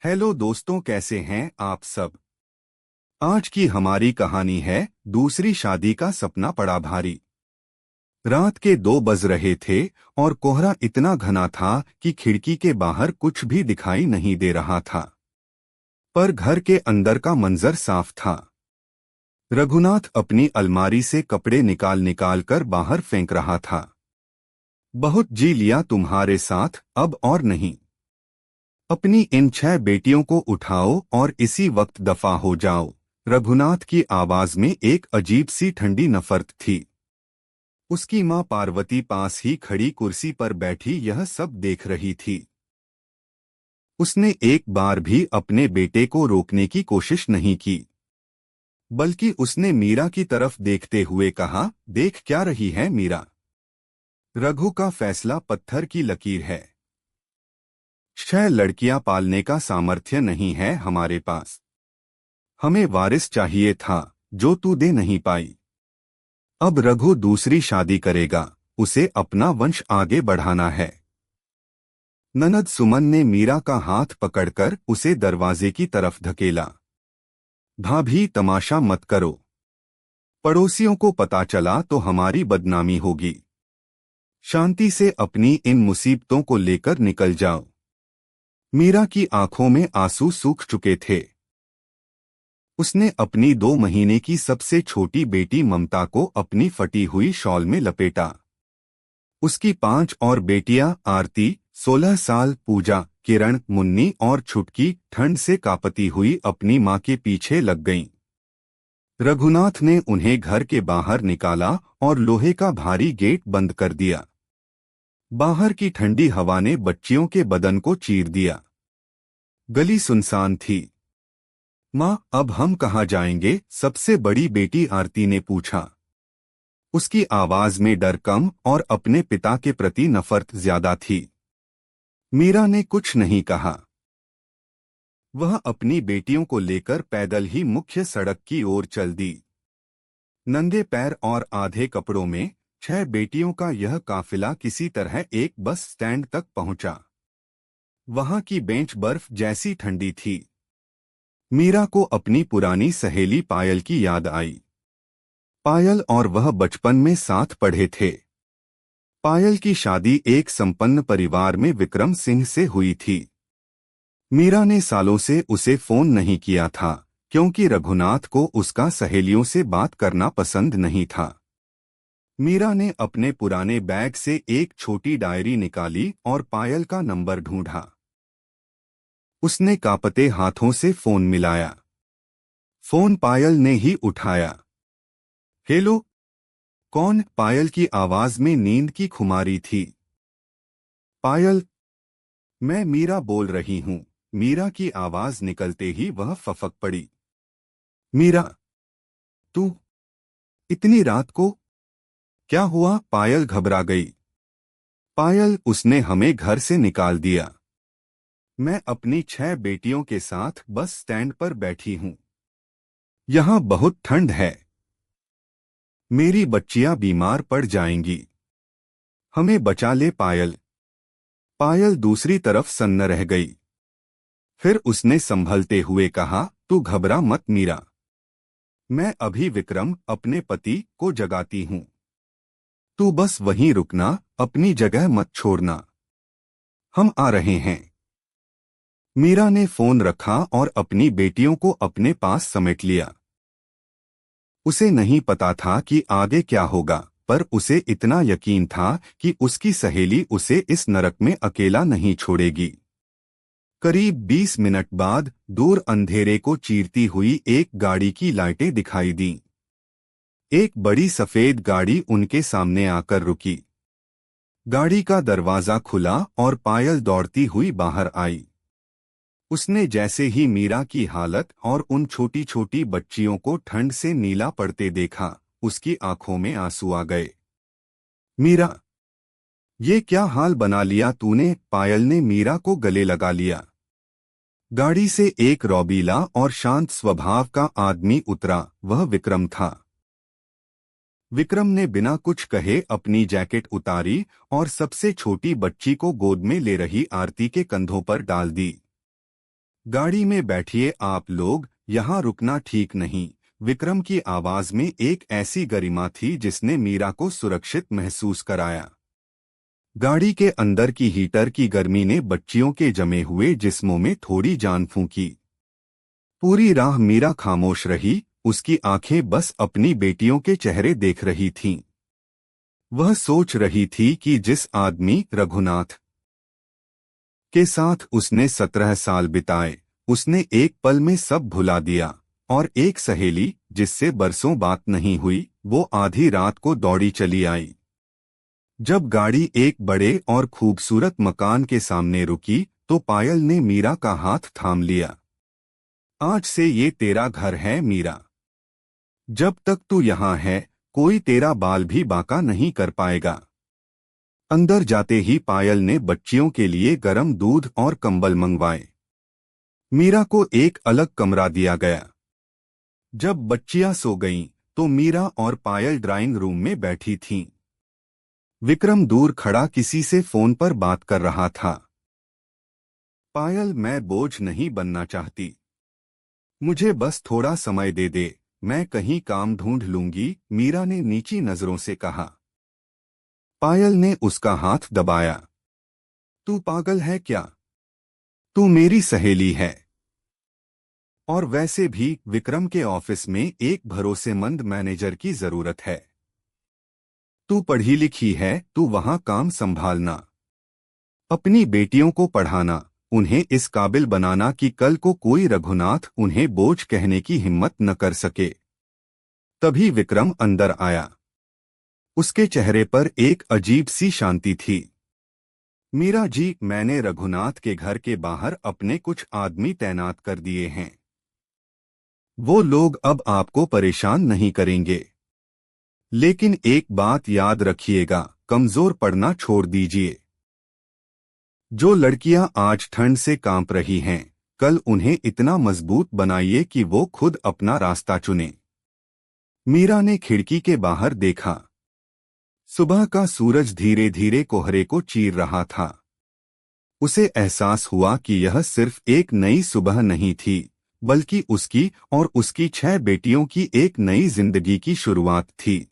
Hello दोस्तों, कैसे हैं आप सब। आज की हमारी कहानी है दूसरी शादी का सपना पड़ा भारी। रात के 2 बज रहे थे और कोहरा इतना घना था कि खिड़की के बाहर कुछ भी दिखाई नहीं दे रहा था। पर घर के अंदर का मंजर साफ था। रघुनाथ अपनी अलमारी से कपड़े निकाल निकाल कर बाहर फेंक रहा था। बहुत जी लिया तुम्हारे साथ, अब और नहीं। अपनी इन 6 बेटियों को उठाओ और इसी वक्त दफा हो जाओ। रघुनाथ की आवाज में एक अजीब सी ठंडी नफरत थी। उसकी मां पार्वती पास ही खड़ी कुर्सी पर बैठी यह सब देख रही थी। उसने एक बार भी अपने बेटे को रोकने की कोशिश नहीं की, बल्कि उसने मीरा की तरफ देखते हुए कहा, देख क्या रही है मीरा। रघु का फैसला पत्थर की लकीर है। 6 लड़कियां पालने का सामर्थ्य नहीं है हमारे पास। हमें वारिस चाहिए था, जो तू दे नहीं पाई। अब रघु दूसरी शादी करेगा, उसे अपना वंश आगे बढ़ाना है। ननद सुमन ने मीरा का हाथ पकड़कर उसे दरवाजे की तरफ धकेला। भाभी, तमाशा मत करो। पड़ोसियों को पता चला तो हमारी बदनामी होगी। शांति से अपनी इन मुसीबतों को लेकर निकल जाओ। मीरा की आंखों में आंसू सूख चुके थे। उसने अपनी 2 महीने की सबसे छोटी बेटी ममता को अपनी फटी हुई शॉल में लपेटा। उसकी 5 और बेटियां आरती, 16 साल, पूजा, किरण, मुन्नी और छुटकी ठंड से कांपती हुई अपनी मां के पीछे लग गईं। रघुनाथ ने उन्हें घर के बाहर निकाला और लोहे का भारी गेट बंद कर दिया। बाहर की ठंडी हवा ने बच्चियों के बदन को चीर दिया। गली सुनसान थी। माँ, अब हम कहाँ जाएंगे? सबसे बड़ी बेटी आरती ने पूछा। उसकी आवाज में डर कम और अपने पिता के प्रति नफरत ज्यादा थी। मीरा ने कुछ नहीं कहा। वह अपनी बेटियों को लेकर पैदल ही मुख्य सड़क की ओर चल दी। नंगे पैर और आधे कपड़ों में 6 बेटियों का यह काफिला किसी तरह एक बस स्टैंड तक पहुंचा। वहां की बेंच बर्फ जैसी ठंडी थी। मीरा को अपनी पुरानी सहेली पायल की याद आई। पायल और वह बचपन में साथ पढ़े थे। पायल की शादी एक संपन्न परिवार में विक्रम सिंह से हुई थी। मीरा ने सालों से उसे फोन नहीं किया था, क्योंकि रघुनाथ को उसका सहेलियों से बात करना पसंद नहीं था। मीरा ने अपने पुराने बैग से एक छोटी डायरी निकाली और पायल का नंबर ढूंढा। उसने कांपते हाथों से फोन मिलाया। फोन पायल ने ही उठाया। हेलो। कौन? पायल की आवाज में नींद की खुमारी थी। पायल, मैं मीरा बोल रही हूँ। मीरा की आवाज निकलते ही वह फफक पड़ी। मीरा, तू इतनी रात को? क्या हुआ? पायल घबरा गई। पायल, उसने हमें घर से निकाल दिया। मैं अपनी 6 बेटियों के साथ बस स्टैंड पर बैठी हूँ। यहाँ बहुत ठंड है। मेरी बच्चियां बीमार पड़ जाएंगी। हमें बचा ले पायल। पायल दूसरी तरफ सन्न रह गई। फिर उसने संभलते हुए कहा, तू घबरा मत मीरा। मैं अभी विक्रम, अपने पति, को जगाती हूँ। तू बस वहीं रुकना, अपनी जगह मत छोड़ना। हम आ रहे हैं। मीरा ने फोन रखा और अपनी बेटियों को अपने पास समेट लिया। उसे नहीं पता था कि आगे क्या होगा, पर उसे इतना यकीन था कि उसकी सहेली उसे इस नरक में अकेला नहीं छोड़ेगी। करीब 20 मिनट बाद दूर अंधेरे को चीरती हुई एक गाड़ी की लाइटें दिखाई दीं। एक बड़ी सफेद गाड़ी उनके सामने आकर रुकी। गाड़ी का दरवाजा खुला और पायल दौड़ती हुई बाहर आई। उसने जैसे ही मीरा की हालत और उन छोटी छोटी बच्चियों को ठंड से नीला पड़ते देखा, उसकी आंखों में आंसू आ गए। मीरा, ये क्या हाल बना लिया तूने? पायल ने मीरा को गले लगा लिया। गाड़ी से एक रौबीला और शांत स्वभाव का आदमी उतरा। वह विक्रम था। विक्रम ने बिना कुछ कहे अपनी जैकेट उतारी और सबसे छोटी बच्ची को गोद में ले रही आरती के कंधों पर डाल दी। गाड़ी में बैठिए आप लोग, यहाँ रुकना ठीक नहीं। विक्रम की आवाज में एक ऐसी गरिमा थी जिसने मीरा को सुरक्षित महसूस कराया। गाड़ी के अंदर की हीटर की गर्मी ने बच्चियों के जमे हुए जिस्मों में थोड़ी जान फूंकी। पूरी राह मीरा खामोश रही, उसकी आंखें बस अपनी बेटियों के चेहरे देख रही थीं। वह सोच रही थी कि जिस आदमी रघुनाथ के साथ उसने 17 साल बिताए, उसने एक पल में सब भुला दिया। और एक सहेली जिससे बरसों बात नहीं हुई, वो आधी रात को दौड़ी चली आई। जब गाड़ी एक बड़े और खूबसूरत मकान के सामने रुकी तो पायल ने मीरा का हाथ थाम लिया। आज से ये तेरा घर है मीरा। जब तक तू यहाँ है कोई तेरा बाल भी बांका नहीं कर पाएगा। अंदर जाते ही पायल ने बच्चियों के लिए गर्म दूध और कंबल मंगवाए। मीरा को एक अलग कमरा दिया गया। जब बच्चियां सो गईं, तो मीरा और पायल ड्राइंग रूम में बैठी थीं। विक्रम दूर खड़ा किसी से फोन पर बात कर रहा था। पायल, मैं बोझ नहीं बनना चाहती। मुझे बस थोड़ा समय दे दे, मैं कहीं काम ढूंढ लूंगी, मीरा ने नीची नजरों से कहा। पायल ने उसका हाथ दबाया। तू पागल है क्या? तू मेरी सहेली है। और वैसे भी विक्रम के ऑफिस में एक भरोसेमंद मैनेजर की जरूरत है। तू पढ़ी लिखी है, तू वहां काम संभालना, अपनी बेटियों को पढ़ाना, उन्हें इस काबिल बनाना कि कल को कोई रघुनाथ उन्हें बोझ कहने की हिम्मत न कर सके। तभी विक्रम अंदर आया। उसके चेहरे पर एक अजीब सी शांति थी। मीरा जी, मैंने रघुनाथ के घर के बाहर अपने कुछ आदमी तैनात कर दिए हैं। वो लोग अब आपको परेशान नहीं करेंगे। लेकिन एक बात याद रखिएगा, कमजोर पड़ना छोड़ दीजिए। जो लड़कियां आज ठंड से कांप रही हैं, कल उन्हें इतना मजबूत बनाइए कि वो खुद अपना रास्ता चुने। मीरा ने खिड़की के बाहर देखा। सुबह का सूरज धीरे धीरे कोहरे को चीर रहा था। उसे एहसास हुआ कि यह सिर्फ एक नई सुबह नहीं थी, बल्कि उसकी और उसकी 6 बेटियों की एक नई जिंदगी की शुरुआत थी।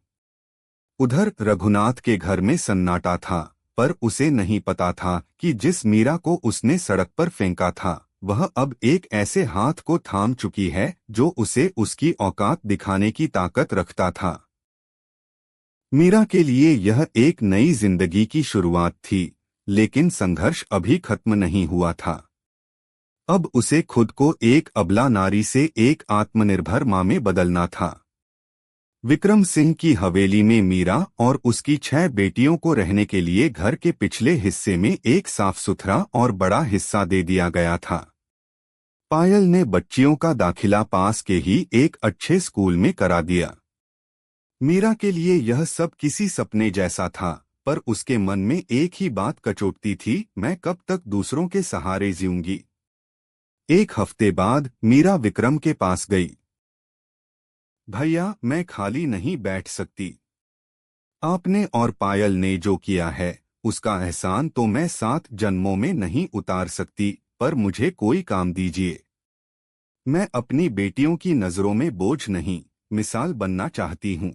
उधर रघुनाथ के घर में सन्नाटा था, पर उसे नहीं पता था कि जिस मीरा को उसने सड़क पर फेंका था, वह अब एक ऐसे हाथ को थाम चुकी है जो उसे उसकी औकात दिखाने की ताकत रखता था। मीरा के लिए यह एक नई जिंदगी की शुरुआत थी, लेकिन संघर्ष अभी खत्म नहीं हुआ था। अब उसे खुद को एक अबला नारी से एक आत्मनिर्भर मां में बदलना था। विक्रम सिंह की हवेली में मीरा और उसकी 6 बेटियों को रहने के लिए घर के पिछले हिस्से में एक साफ सुथरा और बड़ा हिस्सा दे दिया गया था। पायल ने बच्चियों का दाखिला पास के ही एक अच्छे स्कूल में करा दिया। मीरा के लिए यह सब किसी सपने जैसा था, पर उसके मन में एक ही बात कचोटती थी, मैं कब तक दूसरों के सहारे जीऊंगी। एक हफ्ते बाद मीरा विक्रम के पास गई। भैया, मैं खाली नहीं बैठ सकती। आपने और पायल ने जो किया है, उसका एहसान तो मैं 7 जन्मों में नहीं उतार सकती, पर मुझे कोई काम दीजिए। मैं अपनी बेटियों की नजरों में बोझ नहीं, मिसाल बनना चाहती हूँ।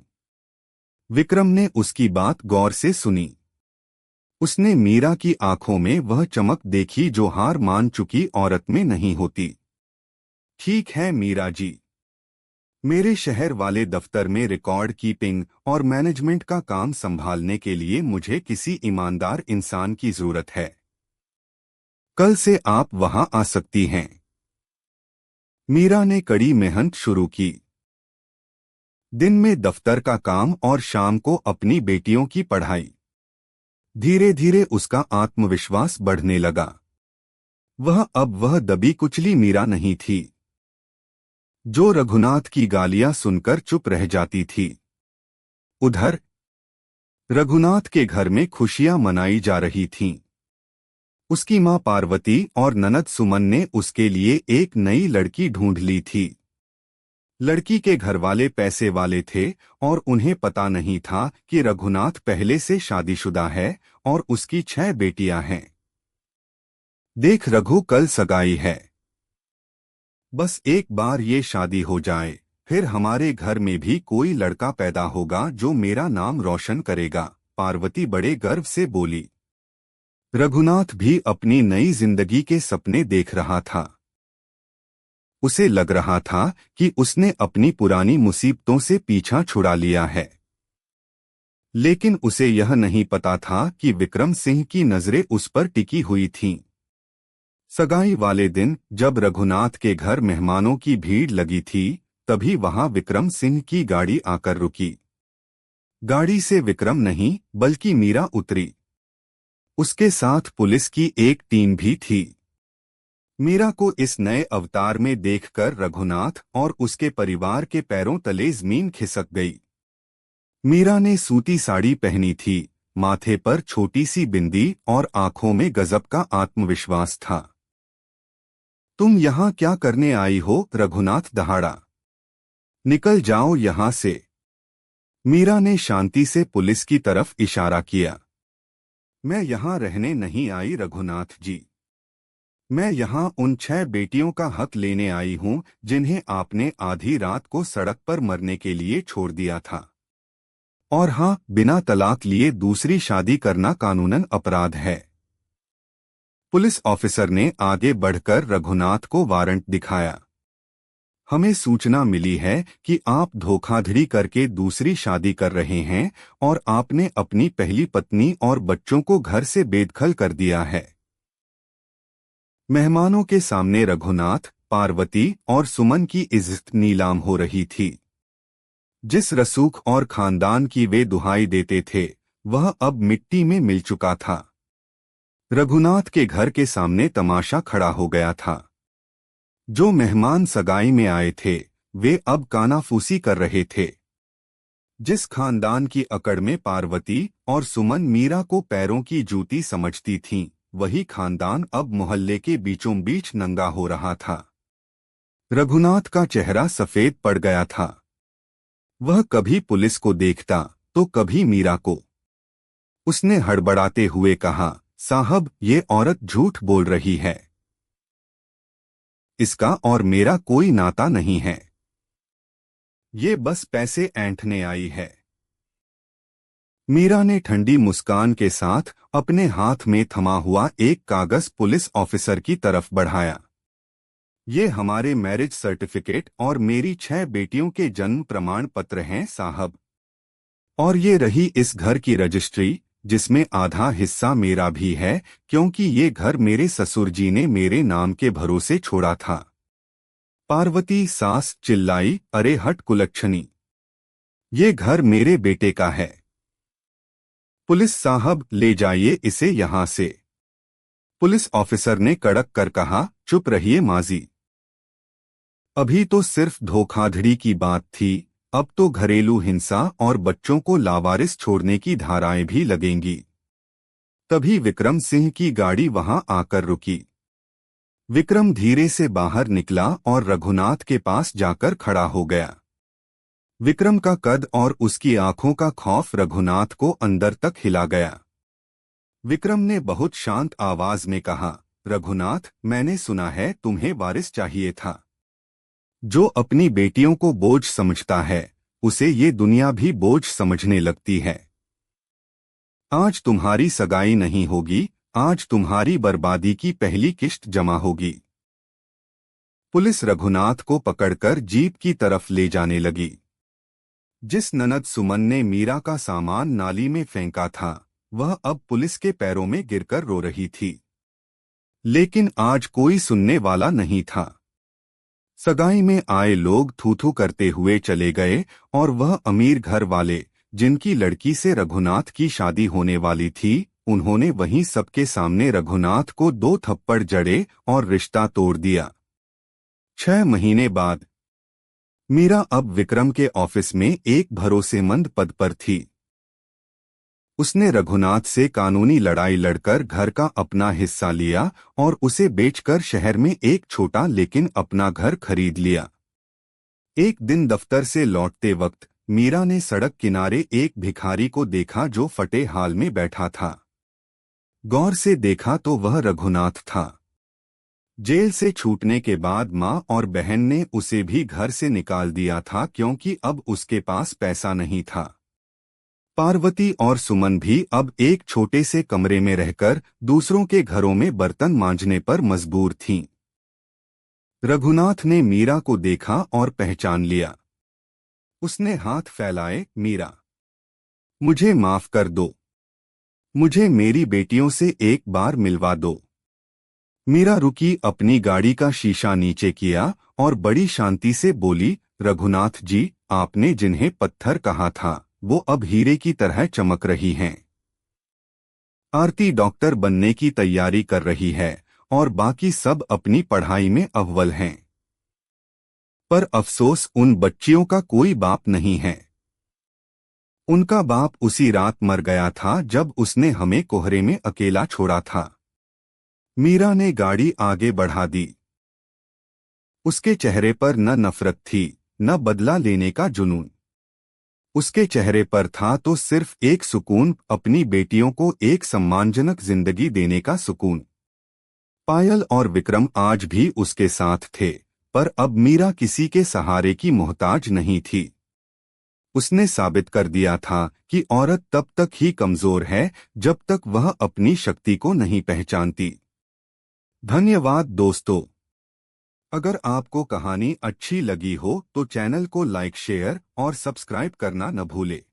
विक्रम ने उसकी बात गौर से सुनी। उसने मीरा की आंखों में वह चमक देखी जो हार मान चुकी औरत में नहीं होती। ठीक है मीरा जी, मेरे शहर वाले दफ्तर में रिकॉर्ड कीपिंग और मैनेजमेंट का काम संभालने के लिए मुझे किसी ईमानदार इंसान की जरूरत है। कल से आप वहां आ सकती हैं। मीरा ने कड़ी मेहनत शुरू की। दिन में दफ्तर का काम और शाम को अपनी बेटियों की पढ़ाई। धीरे धीरे उसका आत्मविश्वास बढ़ने लगा। वह दबी कुचली मीरा नहीं थी, जो रघुनाथ की गालियां सुनकर चुप रह जाती थी। उधर रघुनाथ के घर में खुशियां मनाई जा रही थीं। उसकी मां पार्वती और ननद सुमन ने उसके लिए एक नई लड़की ढूंढ ली थी। लड़की के घरवाले पैसे वाले थे और उन्हें पता नहीं था कि रघुनाथ पहले से शादीशुदा है और उसकी 6 बेटियां हैं। देख रघु, कल सगाई है। बस एक बार ये शादी हो जाए, फिर हमारे घर में भी कोई लड़का पैदा होगा जो मेरा नाम रोशन करेगा, पार्वती बड़े गर्व से बोली। रघुनाथ भी अपनी नई जिंदगी के सपने देख रहा था। उसे लग रहा था कि उसने अपनी पुरानी मुसीबतों से पीछा छुड़ा लिया है। लेकिन उसे यह नहीं पता था कि विक्रम सिंह की नजरें उस पर टिकी हुई थीं। सगाई वाले दिन जब रघुनाथ के घर मेहमानों की भीड़ लगी थी, तभी वहां विक्रम सिंह की गाड़ी आकर रुकी। गाड़ी से विक्रम नहीं बल्कि मीरा उतरी। उसके साथ पुलिस की एक टीम भी थी। मीरा को इस नए अवतार में देखकर रघुनाथ और उसके परिवार के पैरों तले जमीन खिसक गई। मीरा ने सूती साड़ी पहनी थी, माथे पर छोटी सी बिंदी और आंखों में गजब का आत्मविश्वास था। तुम यहाँ क्या करने आई हो? रघुनाथ दहाड़ा। निकल जाओ यहाँ से। मीरा ने शांति से पुलिस की तरफ इशारा किया। मैं यहाँ रहने नहीं आई रघुनाथ जी। मैं यहाँ उन 6 बेटियों का हक लेने आई हूँ जिन्हें आपने आधी रात को सड़क पर मरने के लिए छोड़ दिया था। और हाँ, बिना तलाक लिए दूसरी शादी करना कानूनन अपराध है। पुलिस ऑफिसर ने आगे बढ़कर रघुनाथ को वारंट दिखाया। हमें सूचना मिली है कि आप धोखाधड़ी करके दूसरी शादी कर रहे हैं और आपने अपनी पहली पत्नी और बच्चों को घर से बेदखल कर दिया है। मेहमानों के सामने रघुनाथ, पार्वती और सुमन की इज्जत नीलाम हो रही थी। जिस रसूख और खानदान की वे दुहाई देते थे, वह अब मिट्टी में मिल चुका था। रघुनाथ के घर के सामने तमाशा खड़ा हो गया था। जो मेहमान सगाई में आए थे, वे अब कानाफूसी कर रहे थे। जिस खानदान की अकड़ में पार्वती और सुमन मीरा को पैरों की जूती समझती थीं, वही खानदान अब मोहल्ले के बीचों बीच नंगा हो रहा था। रघुनाथ का चेहरा सफेद पड़ गया था। वह कभी पुलिस को देखता तो कभी मीरा को। उसने हड़बड़ाते हुए कहा, साहब, ये औरत झूठ बोल रही है। इसका और मेरा कोई नाता नहीं है। ये बस पैसे ऐंठने आई है। मीरा ने ठंडी मुस्कान के साथ अपने हाथ में थमा हुआ एक कागज पुलिस ऑफिसर की तरफ बढ़ाया। ये हमारे मैरिज सर्टिफिकेट और मेरी 6 बेटियों के जन्म प्रमाण पत्र हैं साहब। और ये रही इस घर की रजिस्ट्री, जिसमें आधा हिस्सा मेरा भी है, क्योंकि ये घर मेरे ससुर जी ने मेरे नाम के भरोसे छोड़ा था। पार्वती सास चिल्लाई, अरे हट कुलच्छनी, ये घर मेरे बेटे का है। पुलिस साहब, ले जाइए इसे यहां से। पुलिस ऑफिसर ने कड़क कर कहा, चुप रहिए माजी। अभी तो सिर्फ धोखाधड़ी की बात थी, अब तो घरेलू हिंसा और बच्चों को लावारिस छोड़ने की धाराएं भी लगेंगी। तभी विक्रम सिंह की गाड़ी वहां आकर रुकी। विक्रम धीरे से बाहर निकला और रघुनाथ के पास जाकर खड़ा हो गया। विक्रम का कद और उसकी आंखों का खौफ रघुनाथ को अंदर तक हिला गया। विक्रम ने बहुत शांत आवाज में कहा, रघुनाथ, मैंने सुना है तुम्हें वारिस चाहिए था। जो अपनी बेटियों को बोझ समझता है, उसे ये दुनिया भी बोझ समझने लगती है। आज तुम्हारी सगाई नहीं होगी, आज तुम्हारी बर्बादी की पहली किश्त जमा होगी। पुलिस रघुनाथ को पकड़कर जीप की तरफ ले जाने लगी। जिस ननद सुमन ने मीरा का सामान नाली में फेंका था, वह अब पुलिस के पैरों में गिरकर रो रही थी। लेकिन आज कोई सुनने वाला नहीं था। सगाई में आए लोग थू थू करते हुए चले गए और वह अमीर घर वाले, जिनकी लड़की से रघुनाथ की शादी होने वाली थी, उन्होंने वहीं सबके सामने रघुनाथ को 2 थप्पड़ जड़े और रिश्ता तोड़ दिया। 6 महीने बाद मीरा अब विक्रम के ऑफिस में एक भरोसेमंद पद पर थी। उसने रघुनाथ से कानूनी लड़ाई लड़कर घर का अपना हिस्सा लिया और उसे बेचकर शहर में एक छोटा लेकिन अपना घर खरीद लिया। एक दिन दफ्तर से लौटते वक्त मीरा ने सड़क किनारे एक भिखारी को देखा जो फटे हाल में बैठा था। गौर से देखा तो वह रघुनाथ था। जेल से छूटने के बाद माँ और बहन ने उसे भी घर से निकाल दिया था क्योंकि अब उसके पास पैसा नहीं था। पार्वती और सुमन भी अब एक छोटे से कमरे में रहकर दूसरों के घरों में बर्तन मांजने पर मजबूर थीं। रघुनाथ ने मीरा को देखा और पहचान लिया। उसने हाथ फैलाए, मीरा, मुझे माफ कर दो। मुझे मेरी बेटियों से एक बार मिलवा दो। मीरा रुकी, अपनी गाड़ी का शीशा नीचे किया और बड़ी शांति से बोली, रघुनाथ जी, आपने जिन्हें पत्थर कहा था वो अब हीरे की तरह चमक रही हैं। आरती डॉक्टर बनने की तैयारी कर रही है और बाकी सब अपनी पढ़ाई में अव्वल हैं। पर अफसोस, उन बच्चियों का कोई बाप नहीं है। उनका बाप उसी रात मर गया था जब उसने हमें कोहरे में अकेला छोड़ा था। मीरा ने गाड़ी आगे बढ़ा दी। उसके चेहरे पर न नफरत थी, न बदला लेने का जुनून। उसके चेहरे पर था तो सिर्फ एक सुकून, अपनी बेटियों को एक सम्मानजनक जिंदगी देने का सुकून। पायल और विक्रम आज भी उसके साथ थे, पर अब मीरा किसी के सहारे की मोहताज नहीं थी। उसने साबित कर दिया था कि औरत तब तक ही कमजोर है जब तक वह अपनी शक्ति को नहीं पहचानती। धन्यवाद दोस्तों। अगर आपको कहानी अच्छी लगी हो तो चैनल को लाइक, शेयर और सब्सक्राइब करना न भूले।